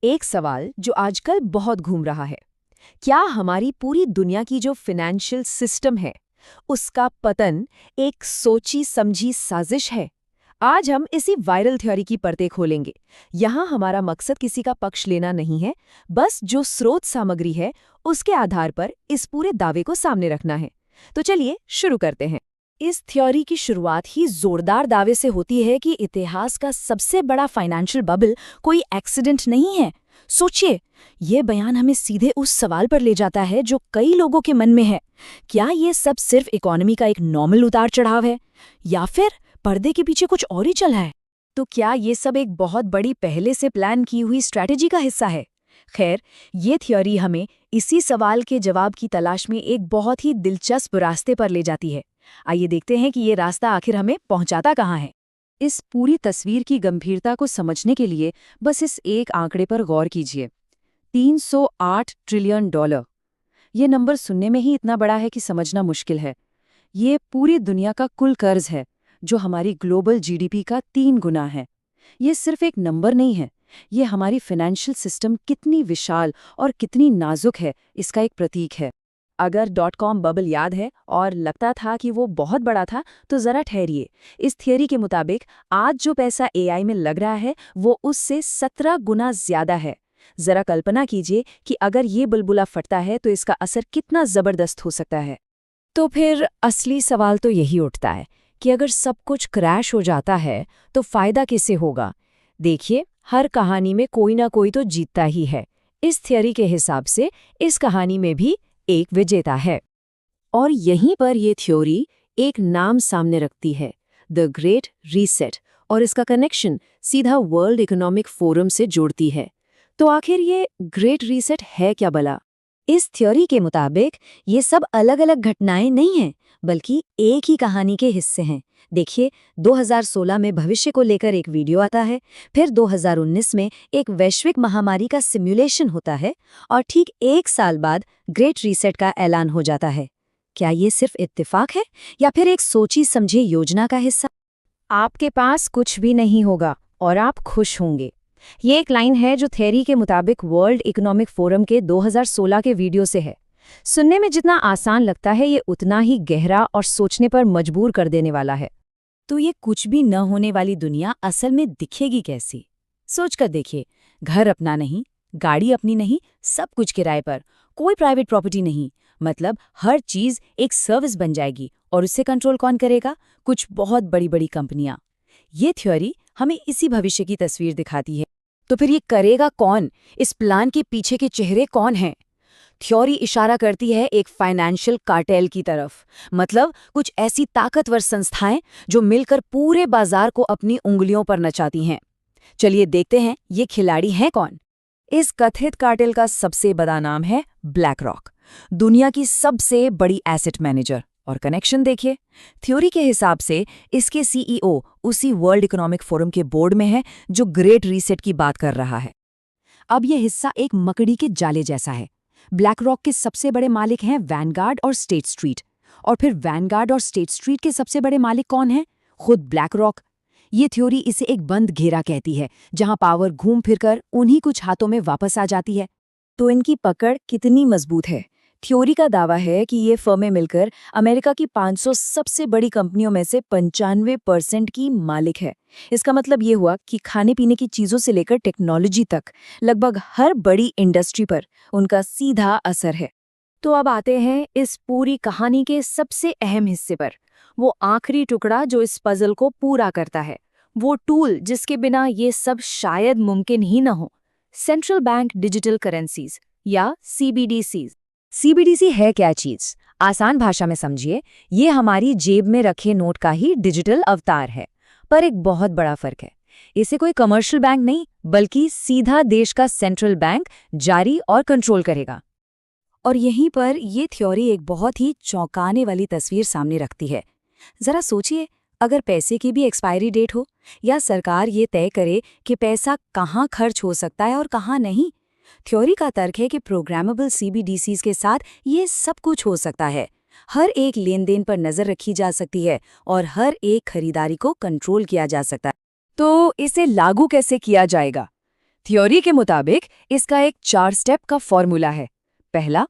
एक सवाल जो आजकल बहुत घूम रहा है, क्या हमारी पूरी दुनिया की जो फाइनेंशियल सिस्टम है, उसका पतन एक सोची समझी साजिश है? आज हम इसी वायरल थ्योरी की परतें खोलेंगे। यहाँ हमारा मकसद किसी का पक्ष लेना नहीं है, बस जो स्रोत सामग्री है, उसके आधार पर इस पूरे दावे को सामने रखना है। तो चलिए शुरू करते हैं। इस थ्योरी की शुरुआत ही जोरदार दावे से होती है कि इतिहास का सबसे बड़ा फाइनेंशियल बबल कोई एक्सीडेंट नहीं है। सोचिए, ये बयान हमें सीधे उस सवाल पर ले जाता है जो कई लोगों के मन में है। क्या ये सब सिर्फ इकोनॉमी का एक नॉर्मल उतार चढ़ाव है, या फिर पर्दे के पीछे कुछ और ही चल रहा है? तो क्या ये सब एक बहुत बड़ी पहले से प्लान की हुई स्ट्रैटेजी का हिस्सा है? खैर, ये थ्योरी हमें इसी सवाल के जवाब की तलाश में एक बहुत ही दिलचस्प रास्ते पर ले जाती है। आइए देखते हैं कि ये रास्ता आखिर हमें पहुंचाता कहाँ है। इस पूरी तस्वीर की गंभीरता को समझने के लिए बस इस एक आंकड़े पर गौर कीजिए। 308 ट्रिलियन डॉलर। ये नंबर सुनने में ही इतना बड़ा है कि समझना मुश्किल है। ये पूरी दुनिया का कुल कर्ज है, जो हमारी ग्लोबल जीडीपी का 3 गुना है। ये सिर्फ एक नंबर नहीं है, ये हमारी फाइनेंशियल सिस्टम कितनी विशाल और कितनी नाजुक है, इसका एक प्रतीक है। अगर .com बबल याद है और लगता था कि वो बहुत बड़ा था, तो ज़रा ठहरिए। इस थियरी के मुताबिक आज जो पैसा एआई में लग रहा है, वो उससे 17 गुना ज़्यादा है। ज़रा कल्पना कीजिए कि अगर ये बुलबुला फटता है तो इसका असर कितना ज़बरदस्त हो सकता है। तो फिर असली सवाल तो यही उठता है कि अगर सब कुछ क्रैश हो जाता है, तो फ़ायदा किसे होगा? देखिए, हर कहानी में कोई ना कोई तो जीतता ही है। इस थियरी के हिसाब से इस कहानी में भी एक विजेता है। और यहीं पर यह थ्योरी एक नाम सामने रखती है, द ग्रेट रीसेट, और इसका कनेक्शन सीधा वर्ल्ड इकोनॉमिक फोरम से जोड़ती है। तो आखिर ये ग्रेट रीसेट है क्या भला? इस थ्योरी के मुताबिक ये सब अलग अलग घटनाएं नहीं हैं, बल्कि एक ही कहानी के हिस्से हैं। देखिए, 2016 में भविष्य को लेकर एक वीडियो आता है, फिर 2019 में एक वैश्विक महामारी का सिमुलेशन होता है, और ठीक 1 साल बाद ग्रेट रीसेट का ऐलान हो जाता है। क्या ये सिर्फ इत्तेफाक है, या फिर एक सोची समझी योजना का हिस्सा? आपके पास कुछ भी नहीं होगा और आप खुश होंगे। ये एक लाइन है जो थ्योरी के मुताबिक वर्ल्ड इकोनॉमिक फोरम के 2016 के वीडियो से है। सुनने में जितना आसान लगता है, ये उतना ही गहरा और सोचने पर मजबूर कर देने वाला है। तो ये कुछ भी न होने वाली दुनिया असल में दिखेगी कैसी? सोचकर देखिए, घर अपना नहीं, गाड़ी अपनी नहीं, सब कुछ किराए पर, कोई प्राइवेट प्रॉपर्टी नहीं। मतलब हर चीज एक सर्विस बन जाएगी, और उससे कंट्रोल कौन करेगा? कुछ बहुत बड़ी बड़ी कंपनियां। ये थ्योरी हमें इसी भविष्य की तस्वीर दिखाती है। तो फिर ये करेगा कौन? इस प्लान के पीछे के चेहरे कौन हैं? थ्योरी इशारा करती है एक फाइनेंशियल कार्टेल की तरफ। मतलब कुछ ऐसी ताकतवर संस्थाएं जो मिलकर पूरे बाजार को अपनी उंगलियों पर नचाती हैं। चलिए देखते हैं ये खिलाड़ी हैं कौन। इस कथित कार्टेल का सबसे बड़ा नाम है ब्लैक रॉक, दुनिया की सबसे बड़ी एसेट मैनेजर। और कनेक्शन देखिए, थ्योरी के हिसाब से इसके सीईओ उसी वर्ल्ड इकोनॉमिक फोरम के बोर्ड में है जो ग्रेट रीसेट की बात कर रहा है। अब यह हिस्सा एक मकड़ी के जाले जैसा है। ब्लैक रॉक के सबसे बड़े मालिक हैं वैनगार्ड और स्टेट स्ट्रीट, और फिर वैनगार्ड और स्टेट स्ट्रीट के सबसे बड़े मालिक कौन हैं? खुद ब्लैक रॉक। ये थ्योरी इसे एक बंद घेरा कहती है, जहां पावर घूम फिरकर उन्हीं कुछ हाथों में वापस आ जाती है। तो इनकी पकड़ कितनी मजबूत है? थ्योरी का दावा है कि ये फर्में मिलकर अमेरिका की 500 सबसे बड़ी कंपनियों में से 95% की मालिक है। इसका मतलब ये हुआ कि खाने पीने की चीजों से लेकर टेक्नोलॉजी तक लगभग हर बड़ी इंडस्ट्री पर उनका सीधा असर है। तो अब आते हैं इस पूरी कहानी के सबसे अहम हिस्से पर, वो आखिरी टुकड़ा जो इस पजल को पूरा करता है, वो टूल जिसके बिना ये सब शायद मुमकिन ही न हो। सेंट्रल बैंक डिजिटल करेंसीज या सीबीडीसीज। सीबीडीसी है क्या चीज? आसान भाषा में समझिए, ये हमारी जेब में रखे नोट का ही डिजिटल अवतार है। पर एक बहुत बड़ा फर्क है, इसे कोई कमर्शियल बैंक नहीं, बल्कि सीधा देश का सेंट्रल बैंक जारी और कंट्रोल करेगा। और यहीं पर ये थ्योरी एक बहुत ही चौंकाने वाली तस्वीर सामने रखती है। जरा सोचिए, अगर पैसे की भी एक्सपायरी डेट हो, या सरकार ये तय करे कि पैसा कहाँ खर्च हो सकता है और कहाँ नहीं। थ्योरी का तर्क है कि प्रोग्रामेबल सीबीडीसीज के साथ ये सब कुछ हो सकता है। हर एक लेन देन पर नजर रखी जा सकती है और हर एक खरीदारी को कंट्रोल किया जा सकता है। तो इसे लागू कैसे किया जाएगा? थ्योरी के मुताबिक इसका एक 4 स्टेप का फॉर्मूला है। पहला,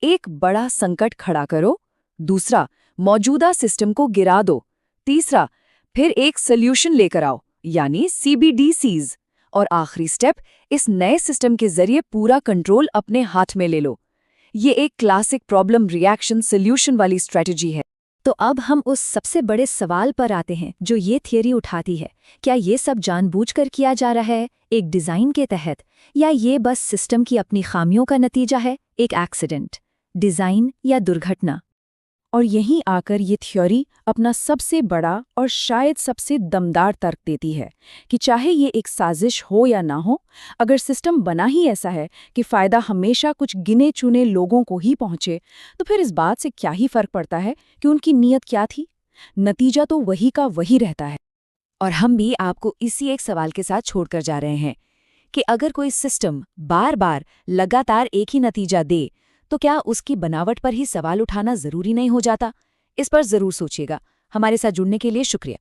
एक बड़ा संकट खड़ा करो। दूसरा, मौजूदा सिस्टम को गिरा दो। तीसरा, फिर एक सॉल्यूशन लेकर आओ, यानी CBDCs। और आखिरी स्टेप, इस नए सिस्टम के जरिए पूरा कंट्रोल अपने हाथ में ले लो। ये एक क्लासिक प्रॉब्लम रिएक्शन सॉल्यूशन वाली स्ट्रेटजी है। तो अब हम उस सबसे बड़े सवाल पर आते हैं जो ये थियरी उठाती है। क्या ये सब जानबूझकर किया जा रहा है, एक डिज़ाइन के तहत, या ये बस सिस्टम की अपनी खामियों का नतीजा है, एक एक्सीडेंट, डिज़ाइन या दुर्घटना? और यहीं आकर ये थ्योरी अपना सबसे बड़ा और शायद सबसे दमदार तर्क देती है कि चाहे ये एक साजिश हो या ना हो, अगर सिस्टम बना ही ऐसा है कि फ़ायदा हमेशा कुछ गिने चुने लोगों को ही पहुंचे, तो फिर इस बात से क्या ही फर्क पड़ता है कि उनकी नीयत क्या थी। नतीजा तो वही का वही रहता है। और हम भी आपको इसी एक सवाल के साथ छोड़कर जा रहे हैं कि अगर कोई सिस्टम बार बार लगातार एक ही नतीजा दे, तो क्या उसकी बनावट पर ही सवाल उठाना जरूरी नहीं हो जाता? इस पर जरूर सोचिएगा। हमारे साथ जुड़ने के लिए शुक्रिया।